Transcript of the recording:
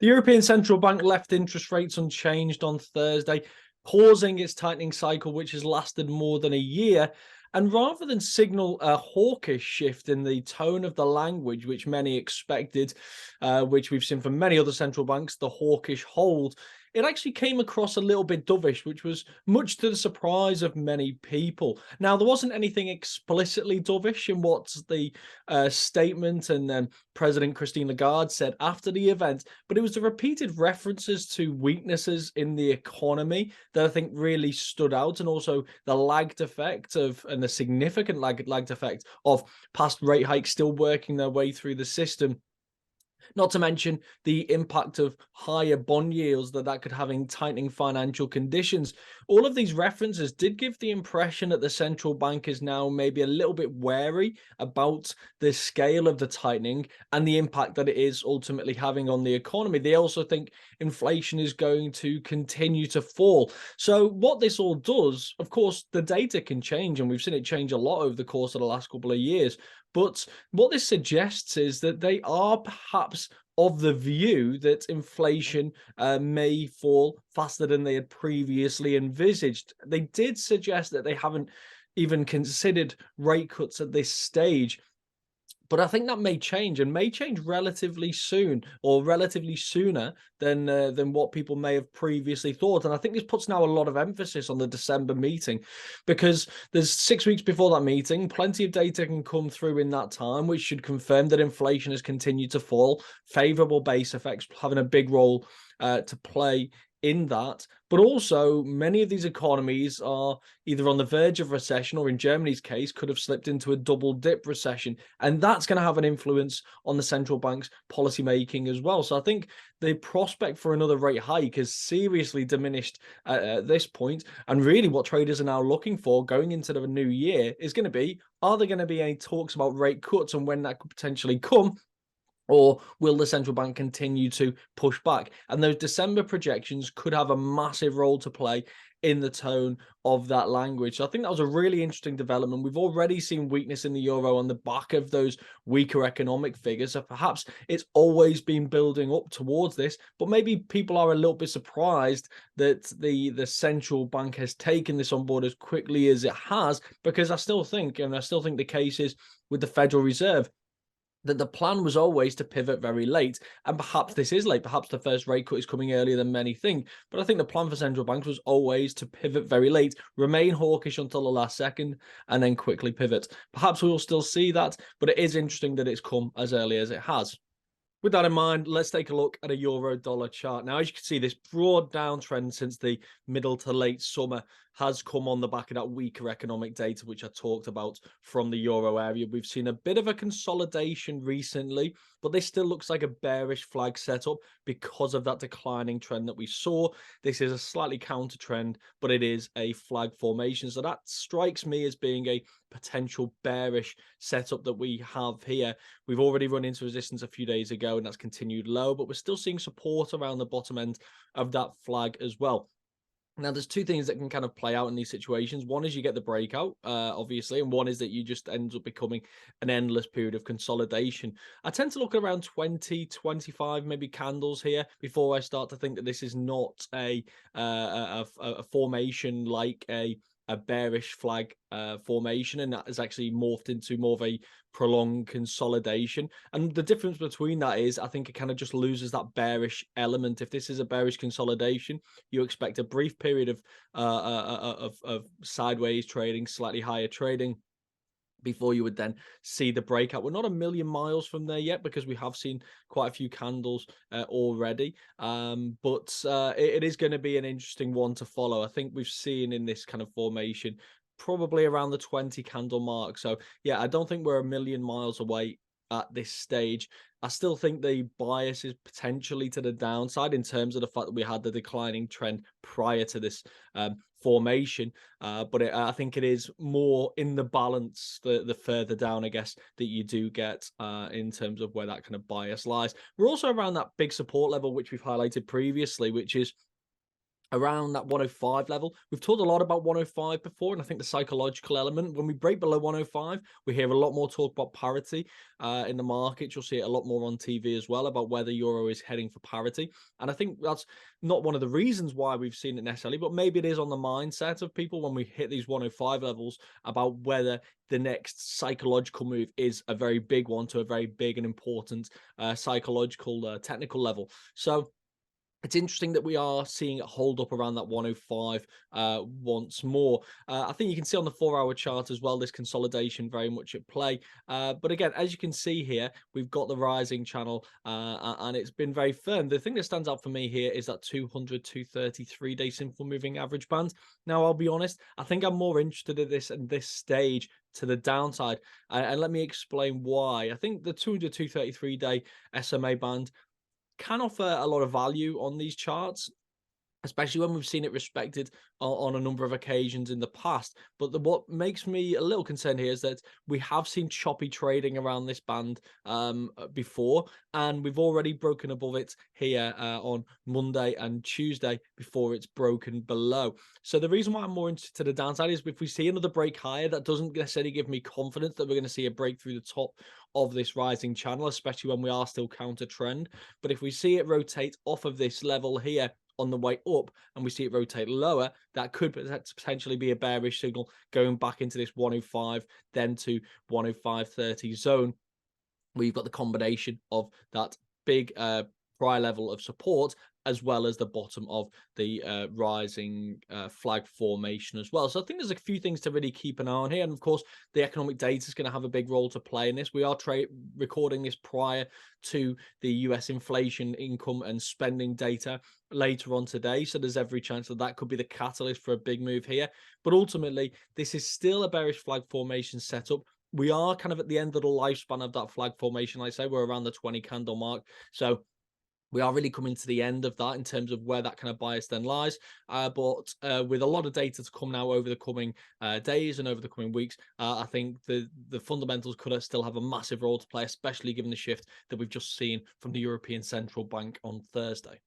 The European Central Bank left interest rates unchanged on Thursday, pausing its tightening cycle, which has lasted more than a year. And rather than signal a hawkish shift in the tone of the language, which many expected, which we've seen from many other central banks, the hawkish hold, it actually came across a little bit dovish, which was much to the surprise of many people. Now, there wasn't anything explicitly dovish in what the statement and then President Christine Lagarde said after the event, but it was the repeated references to weaknesses in the economy that I think really stood out, and also the lagged effect of, and the significant lagged effect of past rate hikes still working their way through the system. Not to mention the impact of higher bond yields that could have in tightening financial conditions. All of these references did give the impression that the central bank is now maybe a little bit wary about the scale of the tightening and the impact that it is ultimately having on the economy. They also think inflation is going to continue to fall. So what this all does, of course, the data can change, and we've seen it change a lot over the course of the last couple of years. But what this suggests is that they are perhaps of the view that inflation may fall faster than they had previously envisaged. They did suggest that they haven't even considered rate cuts at this stage. But I think that may change, and may change relatively soon, or relatively sooner than what people may have previously thought. And I think this puts now a lot of emphasis on the December meeting, because there's 6 weeks before that meeting. Plenty of data can come through in that time, which should confirm that inflation has continued to fall. Favorable base effects having a big role to play in that. But also, many of these economies are either on the verge of recession, or in Germany's case, could have slipped into a double dip recession. And that's going to have an influence on the central bank's policy making as well. So I think the prospect for another rate hike is seriously diminished at this point. And really what traders are now looking for going into the new year is going to be, are there going to be any talks about rate cuts and when that could potentially come? Or will the central bank continue to push back? And those December projections could have a massive role to play in the tone of that language. So I think that was a really interesting development. We've already seen weakness in the euro on the back of those weaker economic figures. So perhaps it's always been building up towards this, but maybe people are a little bit surprised that the central bank has taken this on board as quickly as it has, because I still think the case is with the Federal Reserve, that the plan was always to pivot very late. And perhaps this is late. Perhaps the first rate cut is coming earlier than many think. But I think the plan for central banks was always to pivot very late, remain hawkish until the last second, and then quickly pivot. Perhaps we will still see that, but it is interesting that it's come as early as it has. With that in mind, let's take a look at a euro dollar chart. Now, as you can see, this broad downtrend since the middle to late summer has come on the back of that weaker economic data, which I talked about from the euro area. We've seen a bit of a consolidation recently, but this still looks like a bearish flag setup because of that declining trend that we saw. This is a slightly counter trend, but it is a flag formation. So that strikes me as being a potential bearish setup that we have here. We've already run into resistance a few days ago, and that's continued low, but we're still seeing support around the bottom end of that flag as well. Now, there's two things that can kind of play out in these situations. One is you get the breakout, obviously, and one is that you just end up becoming an endless period of consolidation. I tend to look at around 20, 25 maybe candles here before I start to think that this is not a formation like a bearish flag formation, and that has actually morphed into more of a prolonged consolidation. And the difference between that is, I think it kind of just loses that bearish element. If this is a bearish consolidation, you expect a brief period of sideways trading, slightly higher trading, before you would then see the breakout. We're not a million miles from there yet, because we have seen quite a few candles already. But it is going to be an interesting one to follow. I think we've seen in this kind of formation probably around the 20 candle mark. So yeah, I don't think we're a million miles away at this stage. I still think the bias is potentially to the downside in terms of the fact that we had the declining trend prior to this formation. But I think it is more in the balance, the further down, I guess, that you do get in terms of where that kind of bias lies. We're also around that big support level, which we've highlighted previously, which is around that 105 level. We've talked a lot about 105 before, and I think the psychological element, when we break below 105, we hear a lot more talk about parity in the market. You'll see it a lot more on TV as well about whether euro is heading for parity. And I think that's not one of the reasons why we've seen it necessarily, but maybe it is on the mindset of people when we hit these 105 levels about whether the next psychological move is a very big one to a very big and important psychological technical level. So it's interesting that we are seeing it hold up around that 105 once more. I think you can see on the 4-hour chart as well, this consolidation very much at play. But again, as you can see here, we've got the rising channel and it's been very firm. The thing that stands out for me here is that 200 to 33-day simple moving average band. Now, I'll be honest, I think I'm more interested in this at this stage to the downside. And let me explain why. I think the 200 to 33-day SMA band can offer a lot of value on these charts, especially when we've seen it respected on a number of occasions in the past. But what makes me a little concerned here is that we have seen choppy trading around this band before, and we've already broken above it here on Monday and Tuesday before it's broken below. So the reason why I'm more interested to the downside is if we see another break higher, that doesn't necessarily give me confidence that we're going to see a break through the top of this rising channel, especially when we are still counter trend. But if we see it rotate off of this level here on the way up and we see it rotate lower, that could potentially be a bearish signal going back into this 105 then to 105.30 zone, where you've got the combination of that big prior level of support as well as the bottom of the rising flag formation as well. So I think there's a few things to really keep an eye on here. And of course, the economic data is going to have a big role to play in this. We are recording this prior to the US inflation, income and spending data later on today. So there's every chance that that could be the catalyst for a big move here. But ultimately, this is still a bearish flag formation setup. We are kind of at the end of the lifespan of that flag formation. Like I say, we're around the 20 candle mark. So we are really coming to the end of that in terms of where that kind of bias then lies. But with a lot of data to come now over the coming days and over the coming weeks, I think the fundamentals could still have a massive role to play, especially given the shift that we've just seen from the European Central Bank on Thursday.